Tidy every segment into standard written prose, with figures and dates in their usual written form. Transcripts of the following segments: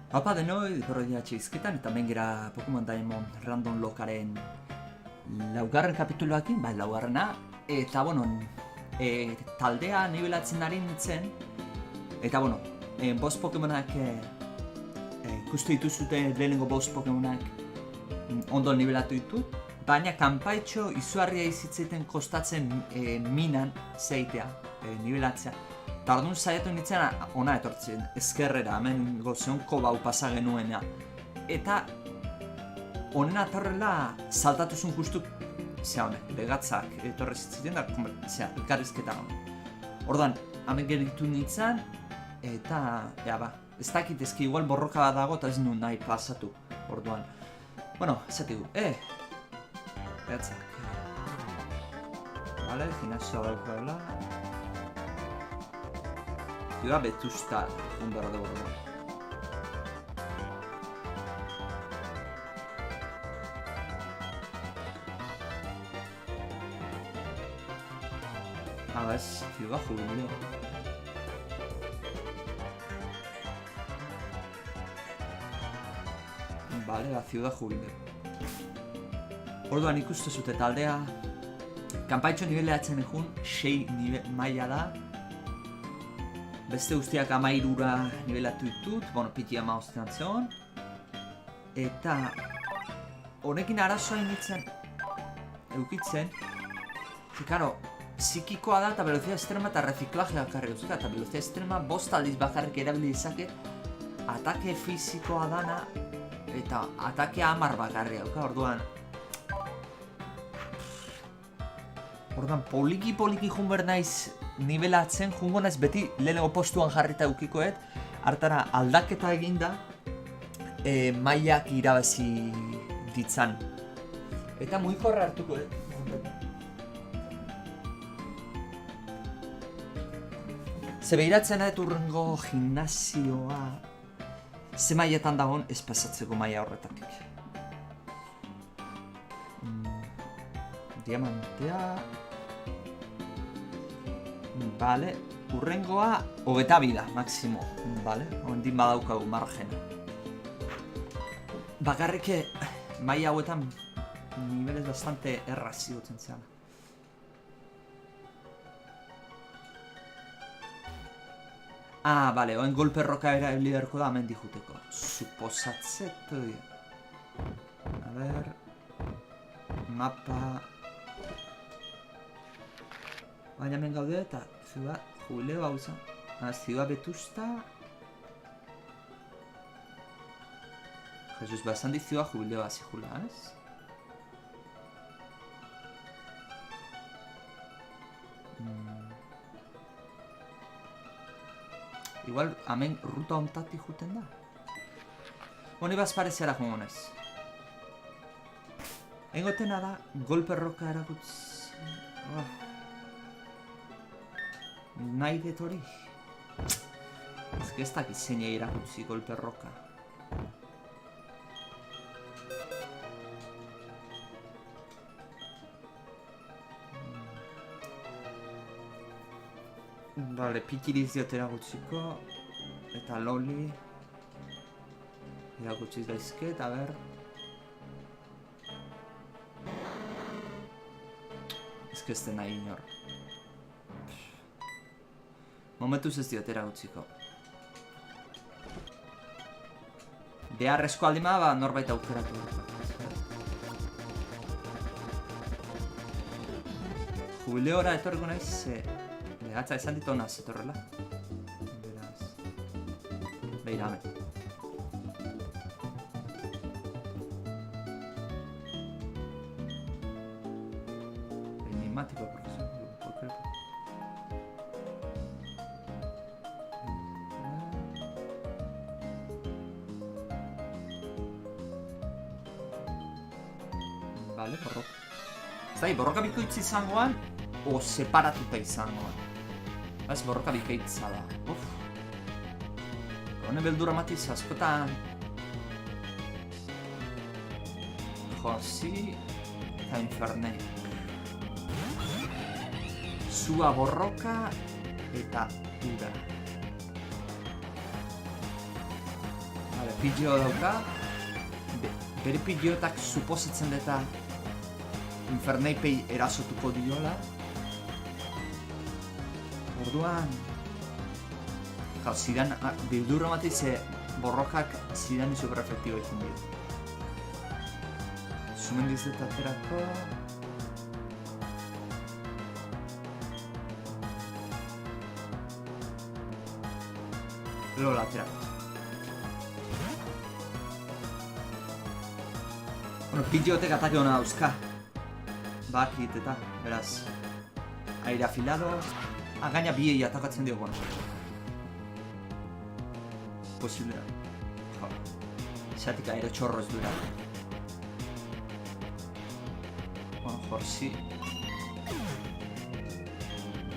Haupa denoi, Gorrodia txizketan eta mengira Pokemon Diamond Random Lokaren laugarren kapituloakin, laugarrena, eta taldea nibelatzen ari nintzen, eta bost Pokemonak ikustu dituzute lehenengo bost Pokemonak ondo nibelatu ditut, baina kanpaitxo izugarria izitzeiten kostatzen minan zeitea, nibelatzea. Eta orduan saiatu nintzen ona etortzen, ezkerrera, hemen gozeonko bau pasa genuena. Eta honen atorrela saltatuzun justu, begatzak etorre zitziten da, elkarrizketa honen. Orduan, hemen geritu nintzen, eta, ez dakit ezki igual borroka bat dago eta ez nuen nahi pasatu, orduan. Esatigu, begatzak. Vale, gimnasio daukabela. Ciudad Vetusta, un barro de bordo. Es Ciudad Jubileo. Vale, la Ciudad Jubileo. Orduan ikuste zute taldea. Kanpaitxo nibeleatzen egun, 6 maila da. Beste guztiak 13 nibelatu ditut, piti 15 zeon. Eta honekin arazoa initzen eukitzen. Karo, psikikoa da eta velocidad extrema eta reziklajea karri euska. Eta velocidad extrema 5 aldiz bakarrik erabili dezake. Atake fizikoa dana eta atake 10 bakarri euka, orduan. Poliki jun behar naiz nibelatzen, jungo naiz beti lehenengo postuan jarrita eukikoet, hartara aldaketa eginda, mailak irabazi ditzan. Eta mugikorra hartuko, Zebehiratzen dut urrengo gimnasioa, ze mailetan dagoen ez pasatzeko maila horretatik. Diamantea... Vale, urrengoa 22 da, maximo, vale? Ondin badaukagu margena. Bakarrik maila hauetan nivelez bastante erraz zigotzen zean. Vale, oen golpe roka era liderko da hemen dijuteko. Suposatzet, a ver... Mapa... Baina hemen gaude eta Ciudad Jubileo hau izan. Ciudad Vetusta... Jesus, bastan di Ciudad Jubileo hasi jula, ez? Igual, hemen ruta ontati juten da. Honi baz pareziara jongonez. Engotena da, golpe roka erakutz... Nahi dut hori. Ez dakit zeina irakutzi golpe roka. Vale, pitiriz diot erakutziko. Eta loli. Erakutziz daizket, a ber. Ez den nahi inor. Momentuz ez diot erakutziko. Beharrezko aldima, norbait aukeratu. Jubileora etorriko naiz, behatza esan ditu honaz etorrela. Beraz... Beira, hemen. Enigmático, por ejemplo. Vale, borroka. Ez da, borroka bikoitz izangoan, o separatuta izangoan. Ez, borroka bikoitza da. Hone beldura matiz askotan... Josi... Eta infernei. Sua borroka... Eta ura. Vale, pillo dauka. Bere pilloetak suposatzen deta Inferneipei erasotuko diola. Orduan... Zidan, bildurra matei ze borrokak zidan super efektibo izan dira. Sumendiz dut aterako... Lola aterako. Bueno, pillotek atake hona dauzka. Bakit eta, beraz. Aire afilado... gaina biei atakatzen dio, bueno. Posible da. Jo. Zatik aire txorro ez dura. Bueno, jorsi.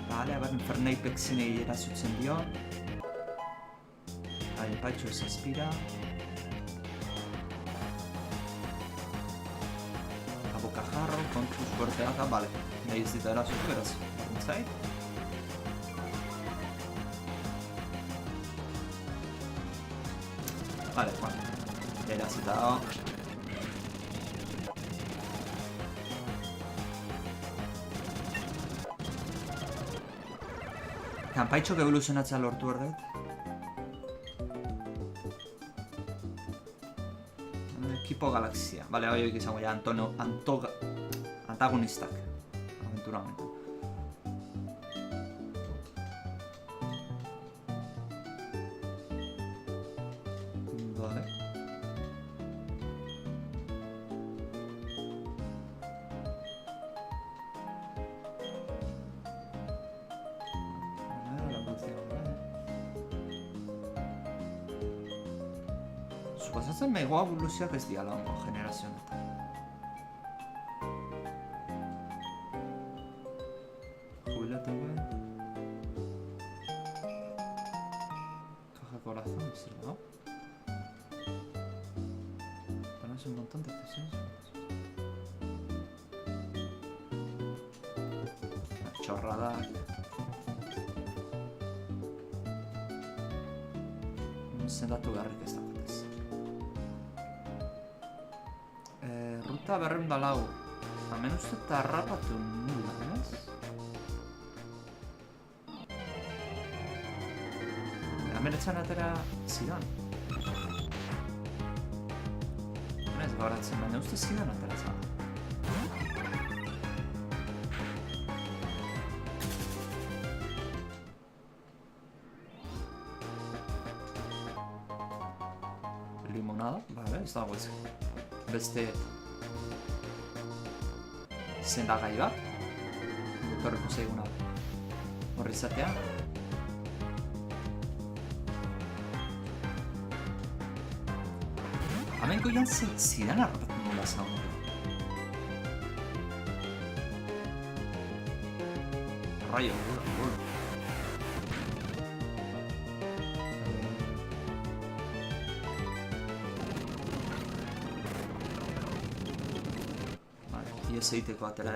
Vale, a ver, Inferneipek zenei erazutzen dio. Vale, Paitxo ez aspira. Abokajarro, kontuz gorteaka, vale. Nahi ez dita erazutu, beraz. Zait. Vale, bueno. Erazita dago. Kanpaitxok evoluzionatzea lortu ordeit. Equipo Galaxia. Vale, hori izango ja antagonistak. Aventura honetan. Vale. Suposatzen megoa evoluzioak ez diala ongo generazionetan. Jubilatu guen. Caja corazón, ¿no? Tenemos un montón de decisiones. Una chorrada. Sendatu garrik ez dakotez. Ruta 204. Hemen uste eta harrapatu nula, ez? Hemen etxan atera zidan. Ez gauratzen, baina uste zidan atera zan. Limonada, vale, ez dago ez. Beste sendagai bat. Doktorreko zaiguna horri izatea. Hemen goian zidan harrapatu nola zaun. Raio, gol. Iez egiteko atera,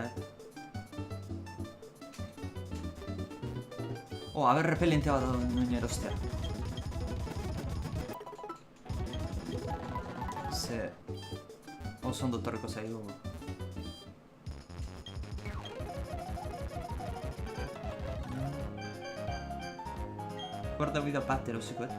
Oh, haber repelente bat nuen erostea. Ze... oso ondo torreko zaigu. Guarda vida bat erosikoet.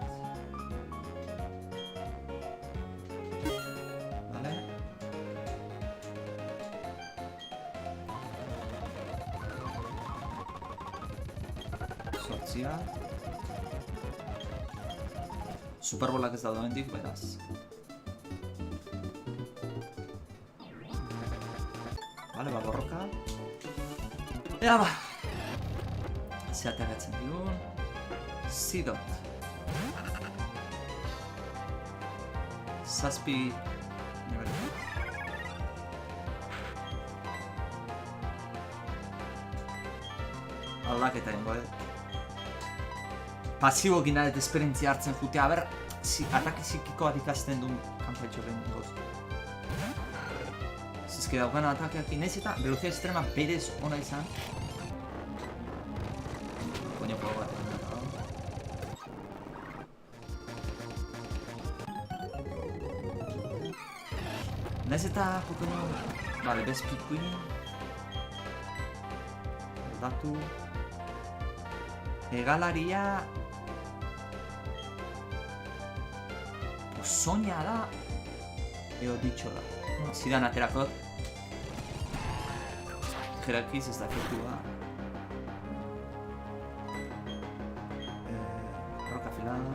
Superbolak ez daude hendik, beraz. Vale, ba, borroka. Ea ba! Ze ateratzen digun. Zidot. Zazpi... aldaketa ingo, Pasibo gina eta esperientzia hartzen jutea, aber, atake psikiko bat ikasten duen kanpaitxorren goz. Zizke daukan atakeak inez eta velozia estrema berez ona izan. Koño, proba bat. Naiz eta Pokemon... Vale, Vespiquen... Aldatu... Hegalaria... Soña da... Eo ditxo da. Zidan aterakot. Jerakiz ez da efektua. Roca afilada.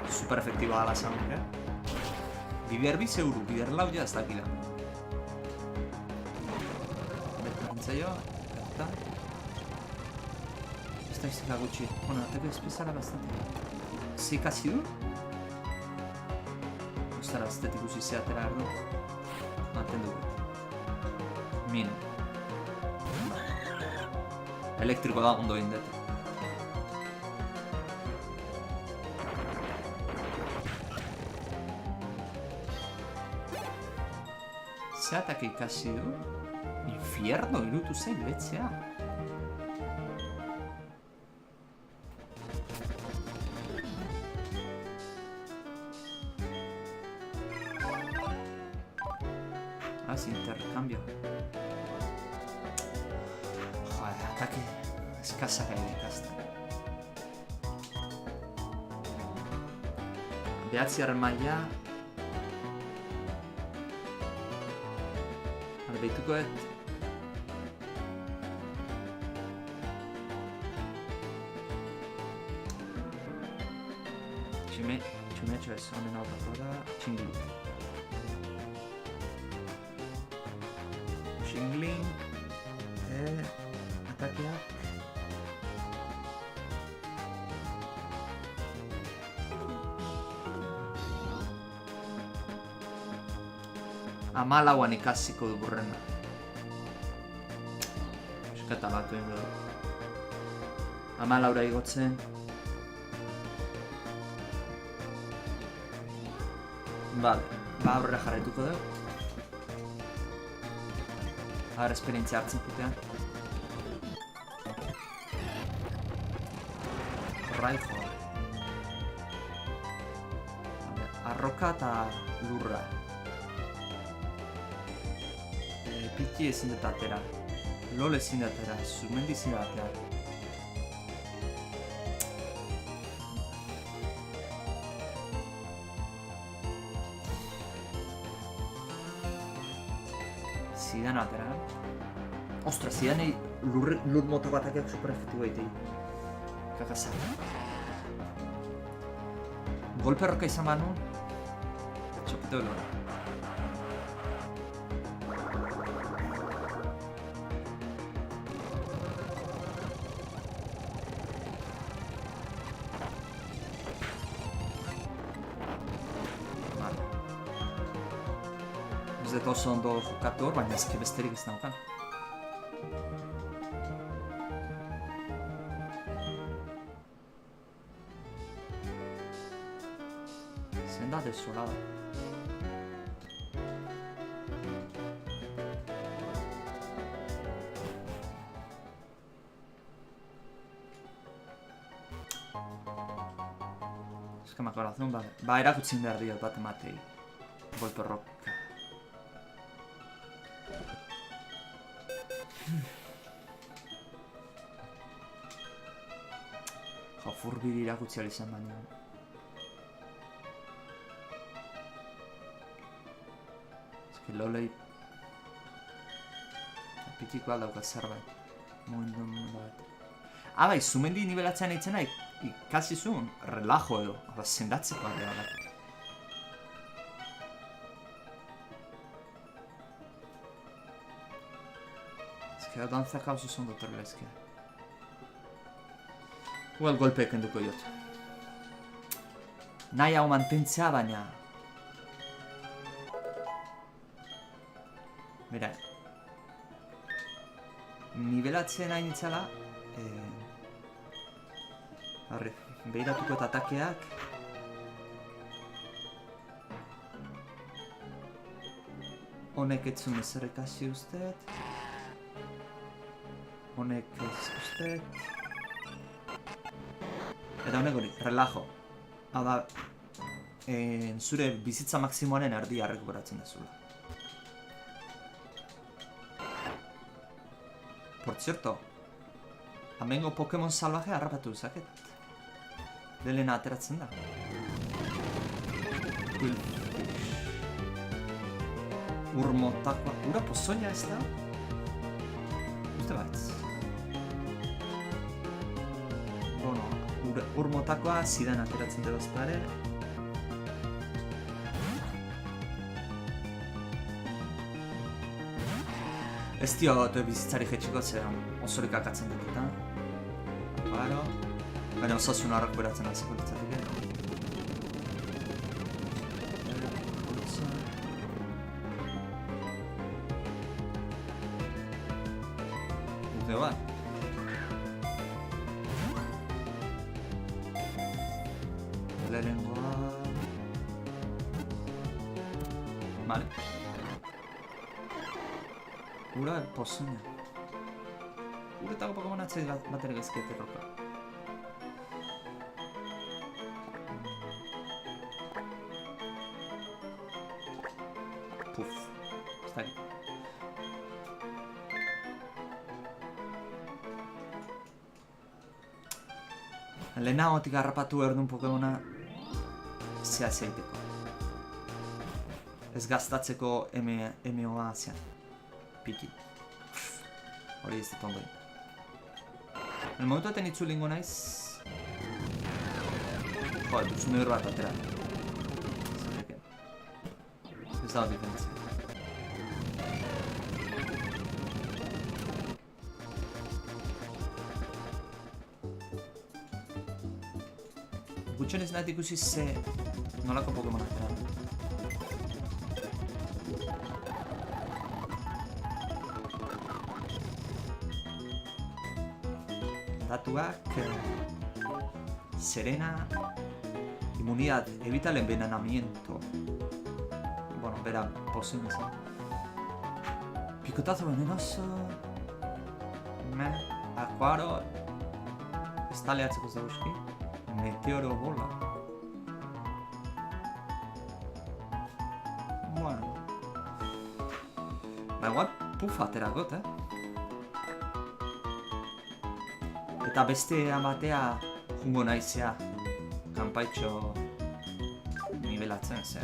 Super efektiba da la sangre. Biber bi zeuru, biber lau ja ez dakila. Bertantzaio, eta... Ez da izteka gutxi. Bueno, ateko espezala bastante. Zei kasi du? Ostara, ez detik usi zeatera erdu. Maten dugu. Min. Elektriko da ondo egin dut. Zeatak ikasi du? Infierno irutu zen betzea. Intercambio. Joder, ataque eskasa gai ikasta. Behatziaren maila. Behituko et. Txumetxo ez honen aurrako da. Txinglu. Txingling. Atakeak. Amalauan ikasiko du burrena. Eskata batu egin du. Amalaura igotzen. Vale, ba aurrera jarraituko dugu. Ahora esperientzia hartzen putean. Raijo. Arroka eta lurra. Piti ezin dut atera. Lol ezin dut atera. Zumendi ezin dut atera. Zidan atera. Ostra, zidanei lur motoko atakeak super efektibo egitei. Kakasa. Golpe roka izan banu. Txopito lora. Ez dut oso ondo jokatu hor, baina ezke besterik ez naukan. Senda desolada. Eskama corazón, vale. Ba, erakutzin behar diot bat ematei. Golpe roka. Furbiri irakutzi izan baina. Eske lolei... Pitiko aldauka zerbait. Momentu bat. Bai, zumendi nibelatzean eitzena ikasi zuen relajo edo. Sendatzeko arrela bat. Eske dantzak hauzu zon dotorrela eske. Igual golpeek enduko jot. Nahi hau mantentzea baina... Mira... Nibelatzen hain itzala... Harri, behiratuko eta atakeak... Honek etzun ezer ekasi usteet... Honek ez usteet... Eta honek hori, relajo. Hau da... zure bizitza maksimoaren erdia rekuperatzen dezula. Por cierto, amengo Pokemon salvaje harrapatu dezaket. Delena ateratzen da. Urmotakoa. Ura pozoia ez da? Uste baitz. Bueno, urmotakoa zidan ateratzen dut bazpare. Ez dio bizitzari jetxiko zeran osorik akatzen dut eta. Claro. Baina osasuna rekuperatzen altzeko ditzatik. Urte bat. Lehenengoa... Vale. Ura pozoina. Uretako Pokemon atzei bat ere gezkiet erroka. Puf. Ez da. Lehenagotik harrapatu erdun Pokemona zea zeiteko. Ez gaztatzeko MOA zean. Piki. Hori ez dut ondo egin. El momentu aten itzulingo naiz... Joder, duzun eur bat atera. Ez da diferentzia. Gutxen ez nahet ikusi ze... nolako Pokemon atera. Datuak... Serena... Inmunidad, evita el envenenamiento. Bueno, bera, pozoin izan. Picotazo venenoso... Aquaro... Estaleatzeko zegoeski. Meteoro bola. Bueno... Ba, igual pufa ateragot, Eta beste amatea jungo naizea kanpaitxo nivelatzen, ze...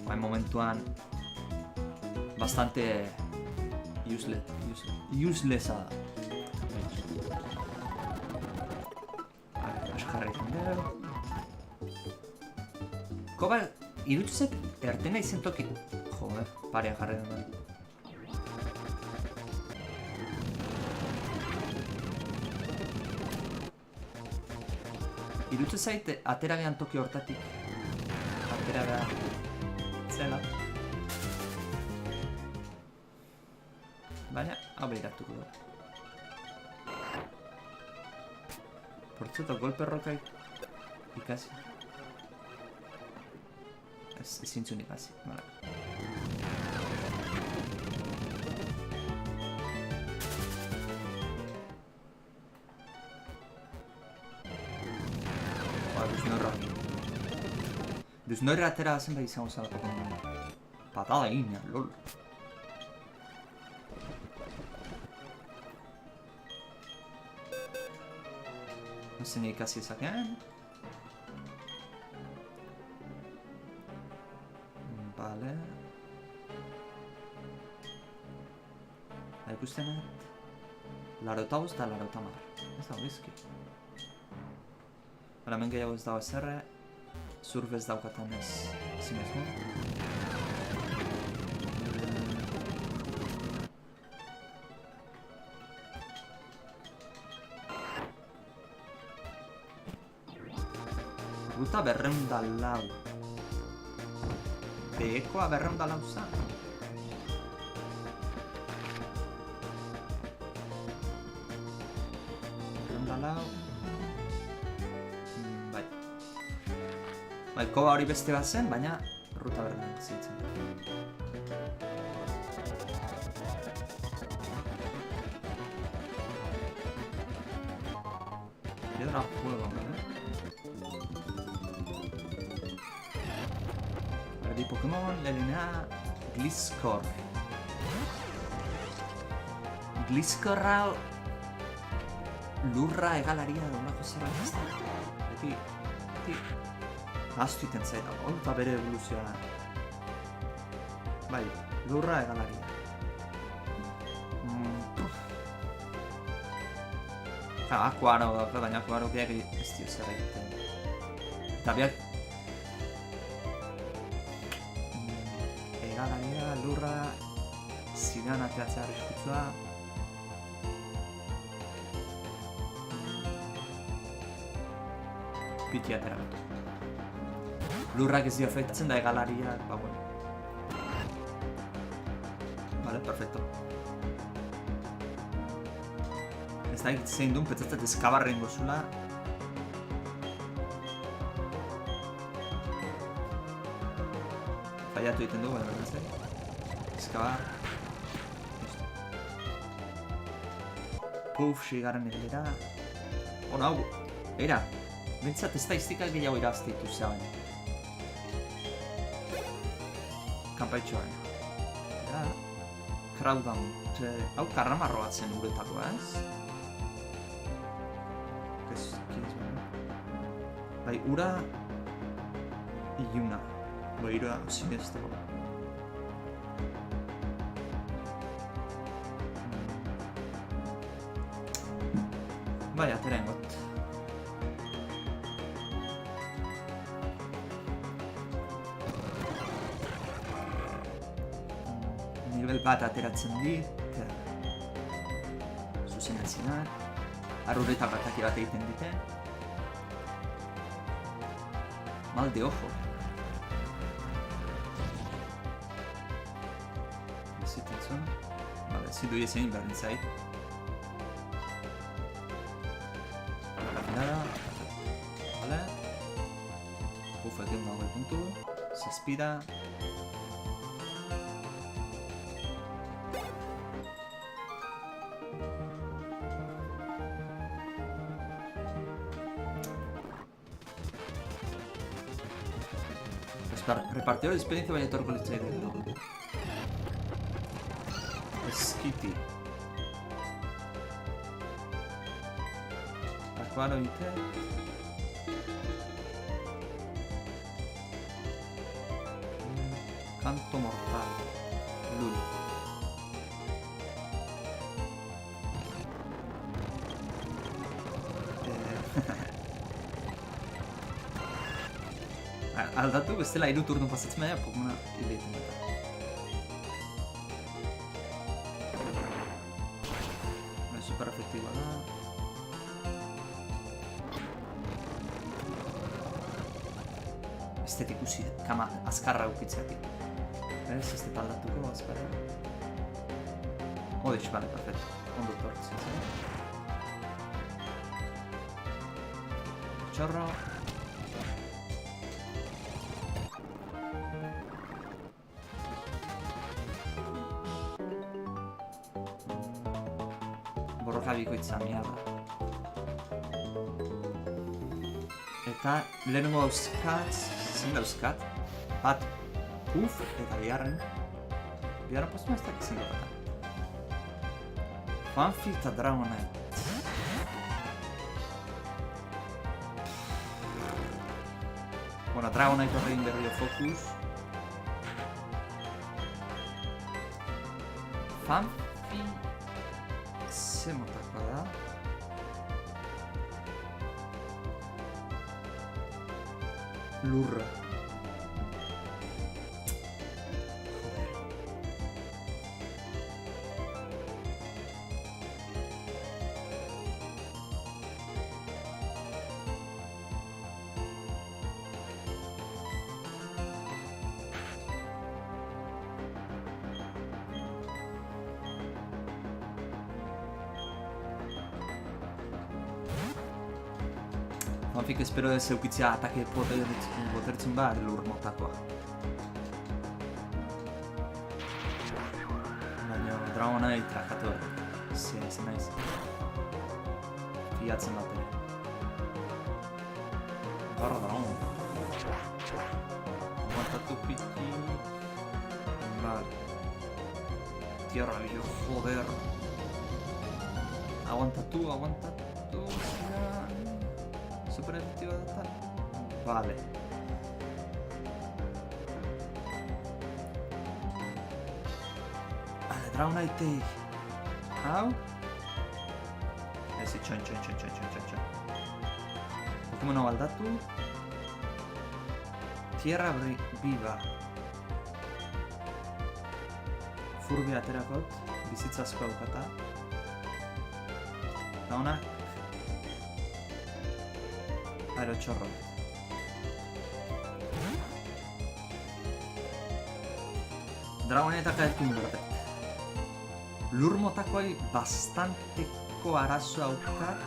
Bain momentuan bastante uselessa da. Askarra izan dugu. Koba, irutuzet ertena izen toki. Joder, parea jarri duen. Irutze zait atera gehan toki hortatik. Atera gehan zela. Baina, hau behiratuko da. Portzeto, golpe roka ikasi. Ezin zuen ikasi, bale. Duznoirra atera zenbait izango zela Pokemon. Patada egina, lol. Zen ikasi ezakean. Bale. Ikusten et. 85 eta 80. Ez dago izki. Hala, hemen gehiago ez dago ezerre. Surf ez daukatan ez zinezmo. Ruta 204. Behekoa 204 zan. Koba hori beste bat zen, baina ruta berden zitzen. Piedra fuego, di Pokémon, l'LNA, Gliscor. Gliscor hau lurra egalaria dolako zerbait ez da. Beti ahaztu iten zait, eta bere evoluzioa. Bai, lurra egalaria. Akuaro dauka, baina Akuaro biak ez dio zer egiten. Eta biak egalaria, lurra, zidan ateatzea arriskutsua. Piti atera. Lurrak ez dio afektatzen da egalaria, ba bueno. Vale, perfecto. Ez da zein duen, petzatzat eskabarren gozula. Faiatu egiten dugu, baina ez da. Eskabar. Puf, sigaren egilera. Ona, hau, eira. Bentsat ez da iztikak gehiago irazte dituzea baina. Kampaitxoan. Eta... Crowdown. Hau karramarro batzen uretako, ez? Bai, ura... Iluna. Bai, ura zinezteko. Bai, atera engot. Nivel bat ateratzen dit. Zuzenatzenak. Arruretak ataki bat egiten dite. Mal de ojo. Bizitzen zuen. Vale, zidu ezein behar nintzait. Nada. Vale. Uf, egin dago puntu. Zazpida. Repartidor de experiencia baina etorko litzaidea. Skitty. Akuaro ite. Canto mortal. Lul. Aldatu bestela 3 turno pasatzen baina Pokemona hileiten dut. Super efektiboa da. Estetik usi, kama azkarra ukitzeatik. Ez, ez dut aldatuko azkarra. Odix, bale, perfecto. Ondo tortzen zen. Chorro. Borroka bikoitza mierda. Eta lehenengo dauzkat, zein dauzkat, bat puf eta biharren postuma ez dakit zein daukatan. Fanfi eta Dragonite. Bueno, Dragonite horrein berrio fokus. Fanfi... Ze motakoa da? Lurra. Fanfic espero ez eukitzea atake potertzen bat lur motakoa. Baina Dragonite trakatu da. Ez naiz. Fiatzen bat ere. Barra Dragon. Aguanta tu piti. Vale. Tierra yo, joder. Aguanta tú. Super efectivo de tal. Vale. Vale, Dragonite. How? Sì, c'ho. Pokémon aldatu. Tierra viva. Furbi aterakot. Bizitza asko daukata. Eta honak. Aerotxorro. Dragonetaka ez duen berdek. Lur motakoai bastanteko arazo aukat.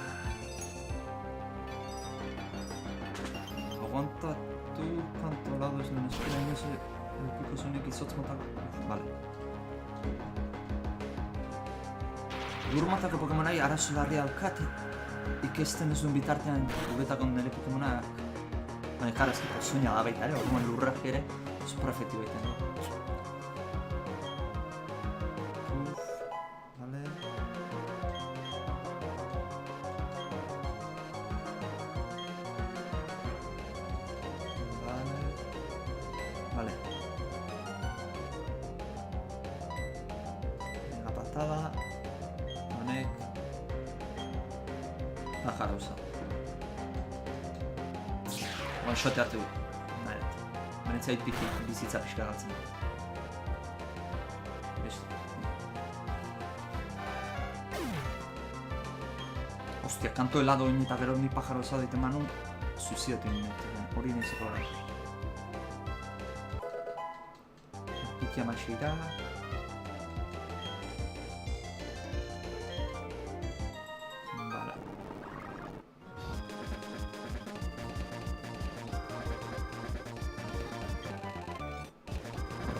Aguantatu, kantolado ez duen espera inoz edukiko zunik izotz motako. Vale. Lur motako Pokemonai arazo larri aukat. Ikesten ez duen bitartean guretako nire Pokemonak. Baina karazkiko soina da baita ere, Pokemon lurrak ere super efektibo egiten. Vale. La patada. Honek. Pajarosa. One shot hartu. Benetzait bizitza pixka galtzen. Beste. Ostia, kanto helado egin eta gero ni pajarosa daite manun. Suizidatu egin hori nizeko gara. Pikia maixira.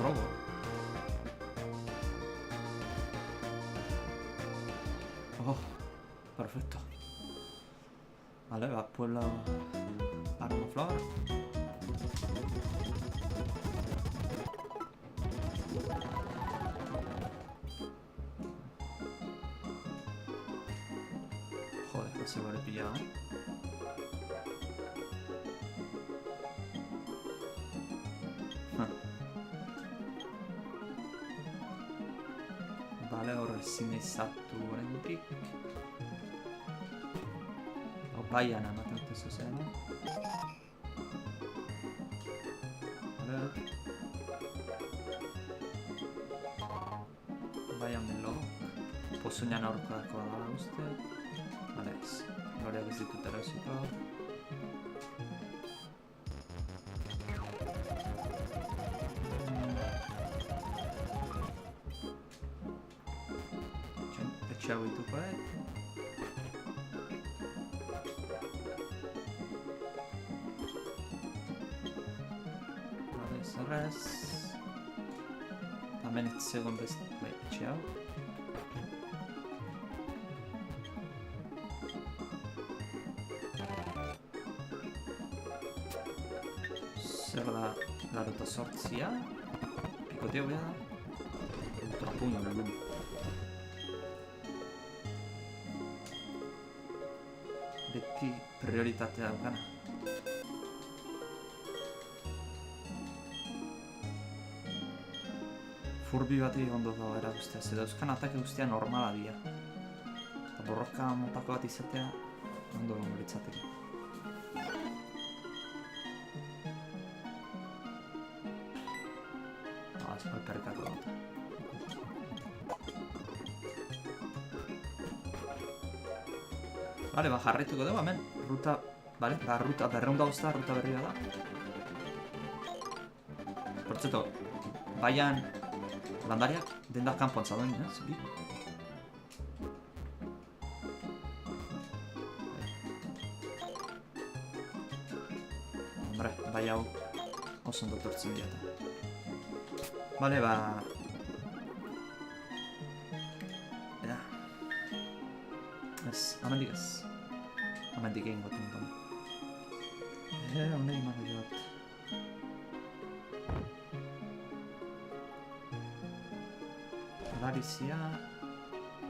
Robo. Oh, perfecto. Vale, va pues la Armaflor. Joder, que se lo he pillado. Vale, ora ezin izatu oraindik. Hau baian ematen dute zuzen. Vale. Baian melo. Pozunean aurkakoa da uste. Vale, ez. Loreak ez ditut erosiko. Etxe hau itukoet. Vale, zerrez. Hemen ez zegoen beste etxe hau. Zer da larota sortzia. Pikoteo beha da. Ultrapuño lelun. Beti prioritatea daukana. Furbi bati ondo dago erakustea, ze dauzkan atake guztia normala dira. Eta borroka motako bat izatea ondo gongo litzateke. Ez alperrikako dut. Vale, ba, jarraituko dugu hemen, ruta, vale, ba, ruta berreunda guzta, ruta berria da. Portzeto, baian landariak dendak kanpontza duen, ez? Bi? Hombre, bai hau oso ondo tortzen dira. Vale, ba... Ez, amendik ez. Amendik egin goten dut. Hone iman joat. Larizia.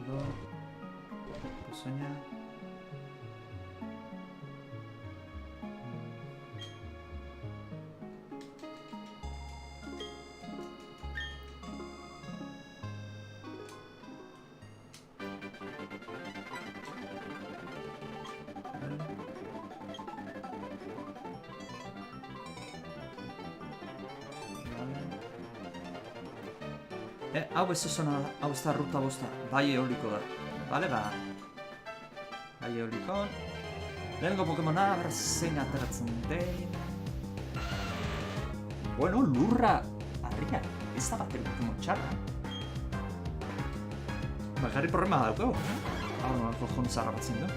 Lo. Pozoina. Hau ez da ruta bosta, bai eoliko da. Bale, ba. Bai eolikon. Lehenengo Pokemona, zein ateratzen den. Bueno, lurra. Harria, ez da bateri Pokemon txarra. Bakarri problema daukagu. Hau nolako jontzarra batzen du.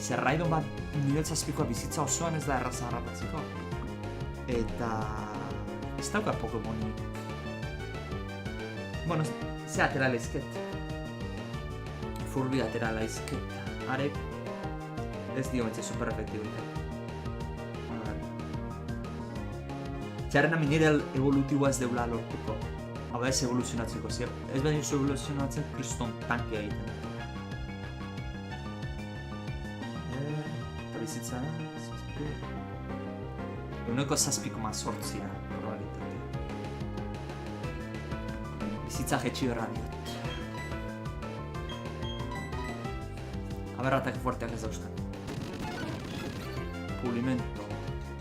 Zerraidon bat nivel zazpikoa bizitza osoan ez da erraza harrapatzeko. Eta... ez dauka Pokemonik. Bueno, ze atera laizket. Furby atera laizket. Arek ez dio betxe super efektiboita. Txarren nire evolutiboa ez deula lortuko. Hau da ez evoluzionatzeko, zier. Ez baina ez evoluzionatzen kriston tankia egiten. Eta bizitza... Euneko 7,8 probabilitatea. Bizitza jetxi berra diot. Aber ataque fuerteak ez dauzkan. Pulimento.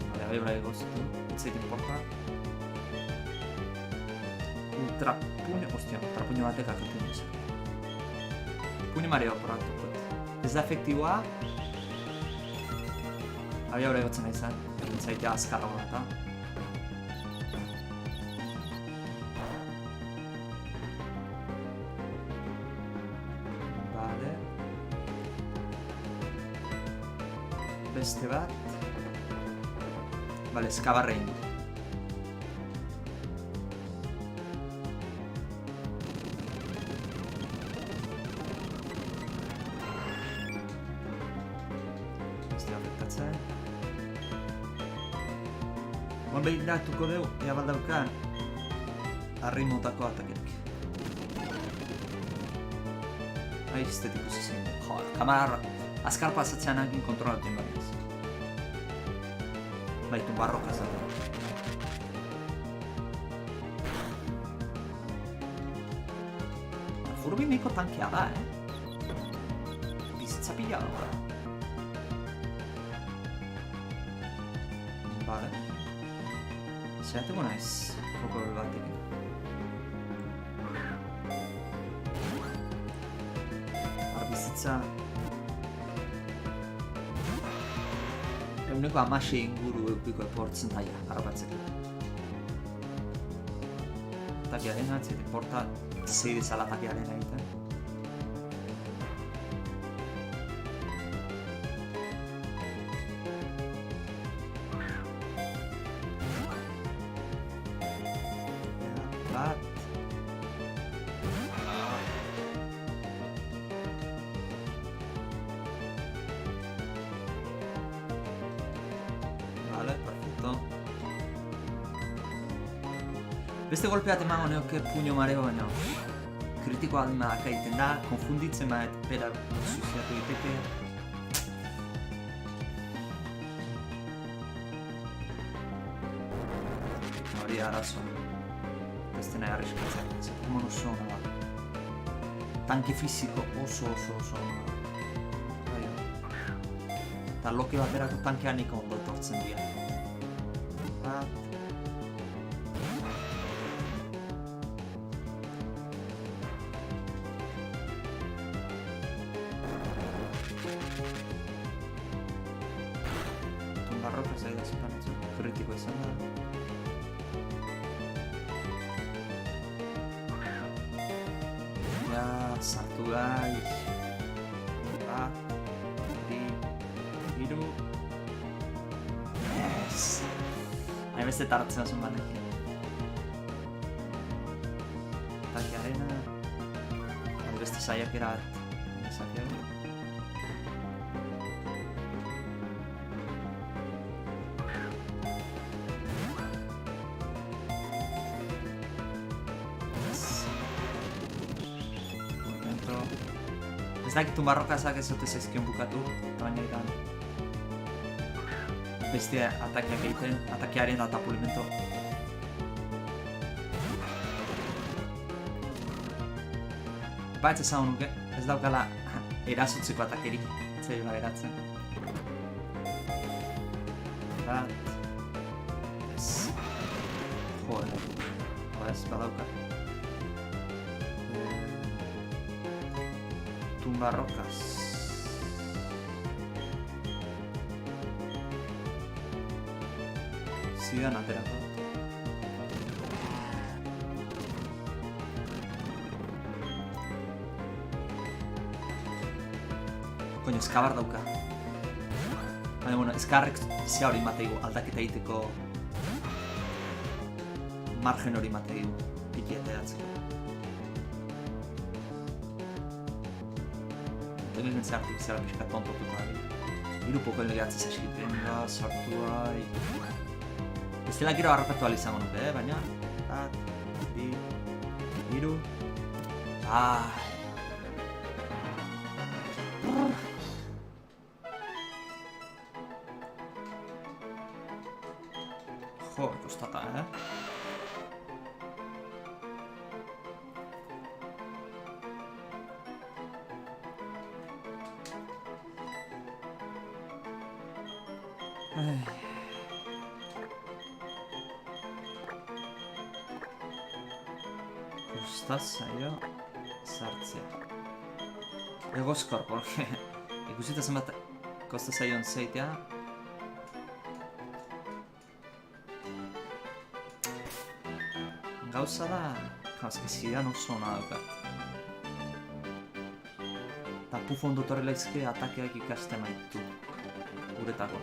Vale, abebra egoztu. Etzait importa. Ultrapuño... Ostia, ultrapuño batek akapuño izan. Puño mareo porratuko. Ez da efektiboa. Abebra egotzen nahi zen. Zaitea azkarra bat. Vale. Beste bat. Vale, eskabarrein. Beste afektatzen. Oan behiratuko dugu, ea baldaukan harri motako atakerik. Aiztetik uzizien. Joder, kamar azkar pasatzean egin kontrolatuen bariz. Baitu barroka zatu. Furby nahiko tankea da, Bizitza pila da. Vale. Zeateko naiz, Pokeball batekin. Bizitza... Eguneko 16 inguru eukiko eportzen daia, harrapatzeko. Takiaren atzit, eporta zeidezala takiaren egiten. Beste golpeat emango neoke puño mareo baina kritiko almak egiten da, konfunditzen maet bera suziatu egiteke. Hori arazoa. Beste nahi arriskatzen, ze Pokemon oso ona da. Tanke fiziko oso ona da. Eta loki baterako tankean niko ondo etortzen dira. Barroka zaida zepanatzen, kritiko izan da. Ja, sartu gai. Bat, bi, hiru. Yes! Hain beste tartzen azun banekin. Taki arena. Hain beste saiakera bat. Zakeago. Ez dakitu barrokazak ez zote zaizkion bukatu, baina iran beste atakeak egiten, atakearen eta pulimento. Baitz esan nuke, ez daukala erasotzeko atakerik, zer da geratzen. Bat... Ez... Joder... Ez badauka. Tumbarrocas. Zidan aterako. Koño, eskabar dauka. Baina, bueno, eskarrek zia hori mateigu, aldaketa egiteko margen hori mateigu, piki ateratzeko. Inteligentzia artifiziala pixka tontotuko ari. Hiru Pokémon legeatzez eskiten da, sartu bai... Bestela gero harrapatu izango nuke, baina... Bat... Bi... Hiru... Jo, kostata, Kosta zaio sartzea. Egoskor, porque ikusita zenbat kosta zaion zeitea. Gauza da, eske zidan oso ona daukat. Eta puf ondo torrela izke atakeak ikasten maitu. Uretako.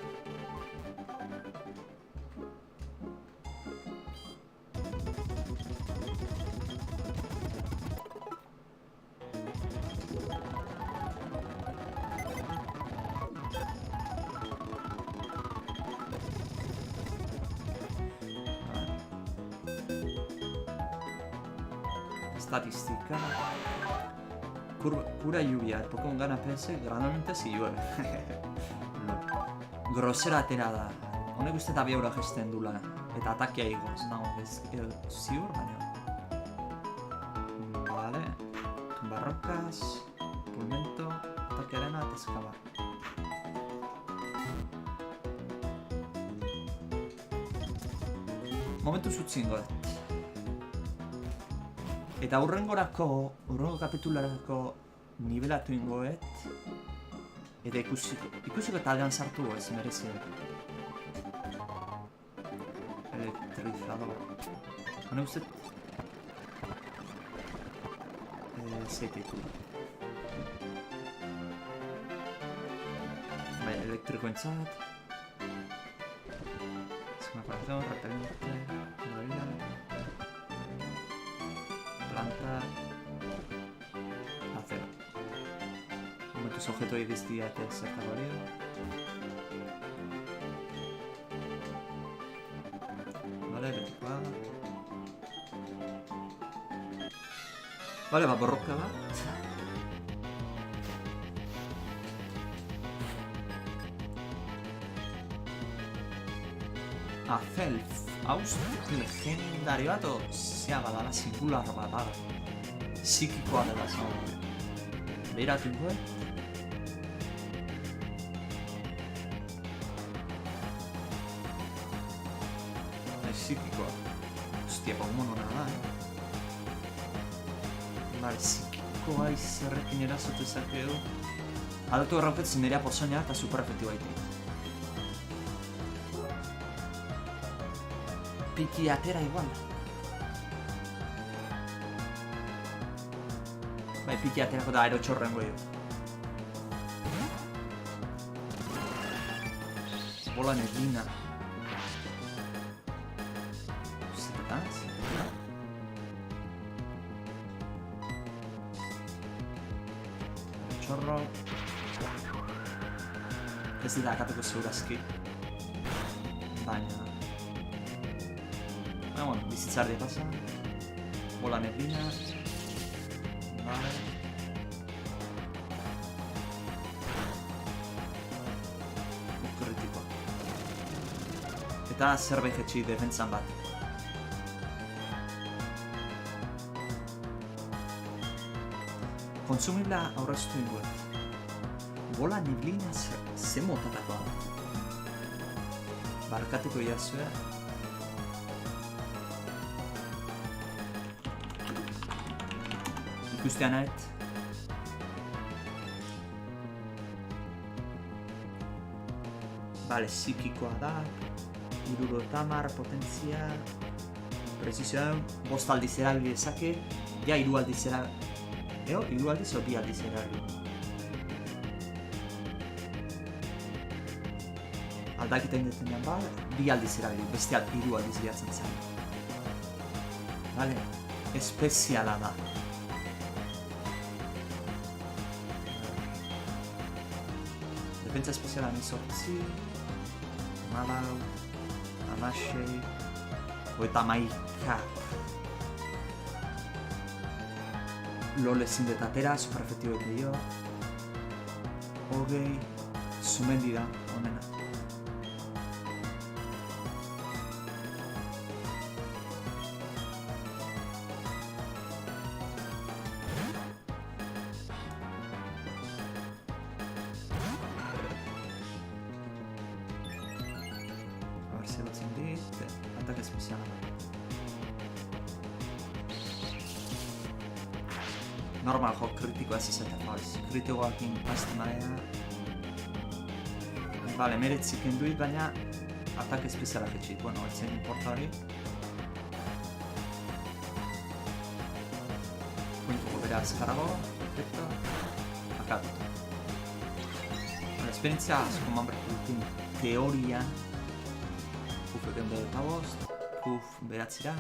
Statistica. Cura lluvia, el Pokémon gana PS grandemente si llueve. Grosera atera da. Honek uste eta biaura gesten dula. Eta atakia igoz, nago ziur, baina. Vale. Barrocas, Pulmento, ataque arena, eta eskabar. Momentu zutzingoet. Eta urrengo kapitularako nivelatu ingoet. Eta ikusiko taldean sartu ez merezi. Elektrizador. Hone uste... Zeiteitu. Baina, elektriko entzat. Zuma corazón, repelente, maravilla. Planta. Acero. Momentos objeto y destía de cierta variedad. Vale, 24. Vale, va borroka bat. Azelf, hauz legendario bat, zea badala singular bat da. Psikikoa dela zau. Beiratu ingoet. Psikikoa. Hostia, Pokémon hona da, Vale, psikikoa izerrekin erazotu ezakeu. Aldatu errauketzen nirea pozoina eta super efektiba iti. Piki atera igual. Bai, piki aterako da aerotxorrengo jo. Bola neblina. Zertaz? Txorro. Ez dira akateko zeurazki. Baina... Bueno, bizitzardia pasa. Bola neblina. Vale. Eta zerbait jetxi defentzan bat. Konsumibla aurreztu inguet. Bola neblina ze motatakoa da. Barkatuko jazue. Ikustea nahet. Bale, psikikoa da. 70 potentzia. Prezizioa, 5 aldiz erabili dezake. Ja, 3 aldiz erabili. Eo, 3 aldiz o 2 aldiz erabili. Aldaketa indetenean ba, 2 aldiz erabili, beste 3 aldiz gehatzen zen. Bale, espeziala da. Defentsa espeziala 18, 14, 16, 31. LOL ezin dut atera, super efektiboek dio. 20, Sumendi da, honena. Zerotzen dit, atake espeziala. Normal jo, kritikoa ez izatea falz. Kritikoakin pastimadea. Bale, meretzik enduit, baina atake espeziala jetxit. Bueno, ez zen importa hori. Puntuko bere azkarago, perfecto. Akatu. Esperientzia asko manbertu dutin teorian. Puf egen eta bost, puf behatzira.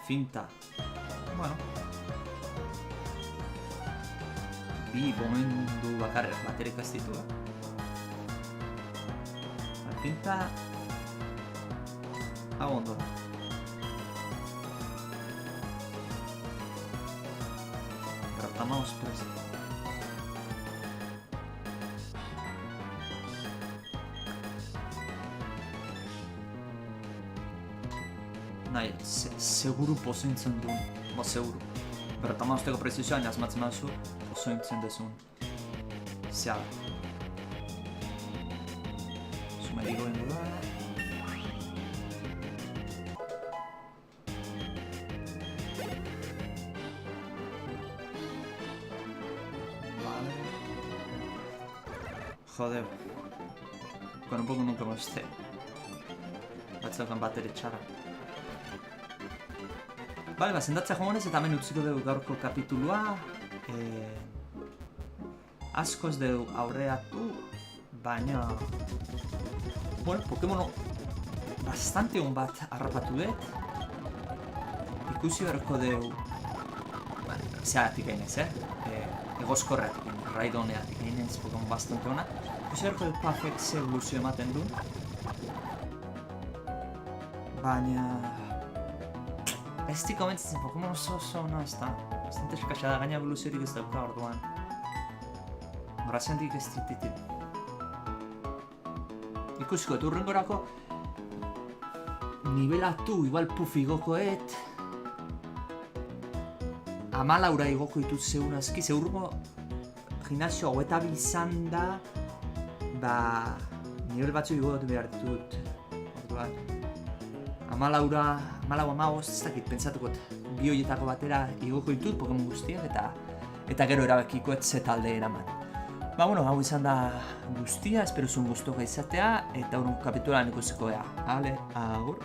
Finta. Bueno. Bi momentu bakarrik baterik ez ditu. Finta. Hau ondo. Tratamos presa. Nahi, seguru pozointzen duen, seguru. Bertama usteko prezizioa, asmatzen baduzu, pozointzen dezun. Zea. Sumedigo ingo da. Vale. Joder. Con un poco nunca me esté. Batzeukan bateri txarra. Bale, sendatzea joanez eta hemen utziko dugu gaurko kapitulua. Askoz dugu aurreatu, baina... Bueno, Pokemono bastante on bat harrapatu dut. Ikusi beharko dugu... Zeagatik gainez, egoskorretik, raidoneatik gainez Pokemon bastante ona. Ikusi beharko dugu Puffek ze evoluzio ematen du. Baina... Ez dik komentzatzen Pokemon oso ona ez da. Bastante eskasa da, gaina evoluziorik ez dauka orduan. Horazendik ez ditit. Ikusiko, urrengorako nivelatu, igual Puff igokoet. 14 igoko ditut zeun aski, zeurgo gimnasio 22 izan da, ba, nivel batzu igotu behar ditut. Orduan. 14 ez dakit, pentsatukot bi horietako batera igoko ditut Pokemon guztiak eta gero erabakikoet ze talde eraman. Ba, bueno, hau izan da guztia, espero zuen gustoka izatea eta urrengo kapitulan ikusiko ea. Agur!